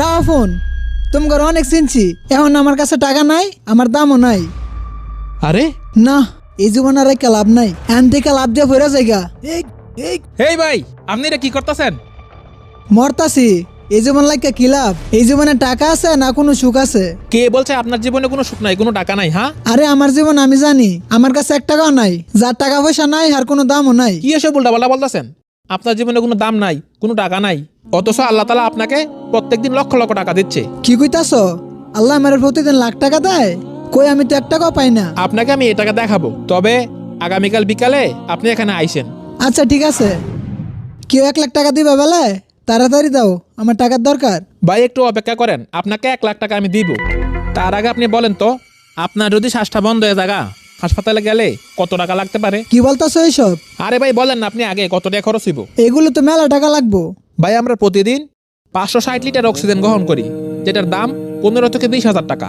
রাও phone. তোমার অনেক চিনছি, এখন আমার কাছে টাকা নাই, আমার দামও নাই। আরে না, এই জীবন আর একটা লাভ নাই, এন থেকে লাভ দিয়ে ফেরা জায়গা। এই ভাই, আপনি এটা কি করতেছেন? মরতাছি, এই জীবন লাইকা কি লাভ? এই জীবনে টাকা আছে না কোনো সুখ আছে? কে বলছে আপনার জীবনে কোনো সুখ নাই, কোনো টাকা নাই? হ্যাঁ, আরে আমার জীবন আমি জানি, আমার কাছে 1 টাকাও নাই। যার টাকা পয়সা নাই আর কোনো দামও নাই। কি এসব উল্টাপাল্টা বলতেছেন? আপনার জীবনে কোনো দাম নাই, কোনো টাকা নাই, অথচ আল্লাহ তাআলা আপনাকে প্রত্যেকদিন লক্ষ লক্ষ টাকা দিচ্ছে। কি কইতাছ? আল্লাহ আমার প্রতিদিন লাখ টাকা দেয়? কই, আমি তো 1 টাকাও পাই না। আপনাকে আমি এই টাকা দেখাবো, তবে আগামীকাল বিকালে আপনি এখানে আইসেন। আচ্ছা ঠিক আছে, কেউ 1 লাখ টাকা দিবা বেলায়? তাড়াতাড়ি দাও, আমার টাকার দরকার। ভাই একটু অপেক্ষা করেন, আপনাকে 1 লাখ টাকা আমি দিব। তার আগে আপনি বলেন তো, আপনার যদি শ্বাসটা বন্ধ হয়ে জায়গা, হাসপাতালে গেলে কত টাকা লাগতে পারে? কি বলতাছো এইসব? আরে ভাই বলেন না, আপনি আগে কত টাকা খরচ হইব? এগুলো তো মেলা টাকা লাগবো। ভাই আমরা প্রতিদিন 560 লিটার অক্সিজেন গ্রহণ করি, যেটার দাম 15 থেকে 20 হাজার টাকা।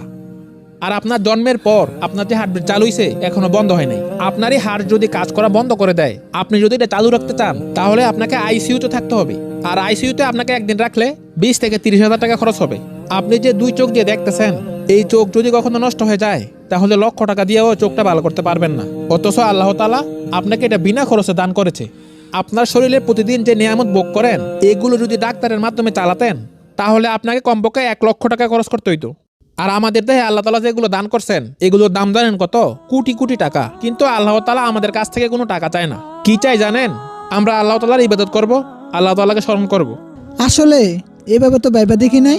আর আপনার জন্মের পর আপনার যে হার্টবিট চালু হইছে এখনো বন্ধ হয় নাই। আপনার এই হার্ট যদি কাজ করা বন্ধ করে দেয়, আপনি যদি এটা চালু রাখতে চান, তাহলে আপনাকে আইসিইউতে থাকতে হবে। আর আইসিইউতে আপনাকে একদিন রাখলে 20 থেকে 30 হাজার টাকা খরচ হবে। আপনি যে 2 চোখ দিয়ে দেখতেছেন, এই চোখ যদি কখনো নষ্ট হয়ে যায়, তাহলে লক্ষ টাকা দিয়েও চোখটা ভালো করতে পারবেন না। অথচ আল্লাহ তাআলা আপনাকে এটা বিনা খরচে দান করেছে। আপনার শরীরে প্রতিদিন যে নিয়ামত ভোগ করেন, এগুলো যদি ডাক্তারের মাধ্যমে চালাতেন, তাহলে আপনাকে কমপক্ষে 1 লক্ষ টাকা খরচ করতে হইতো। আর আমাদের দেহে আল্লাহ তাআলা যেগুলো দান করছেন, এগুলোর দাম জানেন কত? কোটি কোটি টাকা। কিন্তু আল্লাহ তাআলা আমাদের কাছ থেকে কোনো টাকা চায় না। কি চাই জানেন? আমরা আল্লাহ তাআলার ইবাদত করব, আল্লাহ তাআলাকে স্মরণ করব। আসলে এভাবে তো ভাইবা দেখি নাই।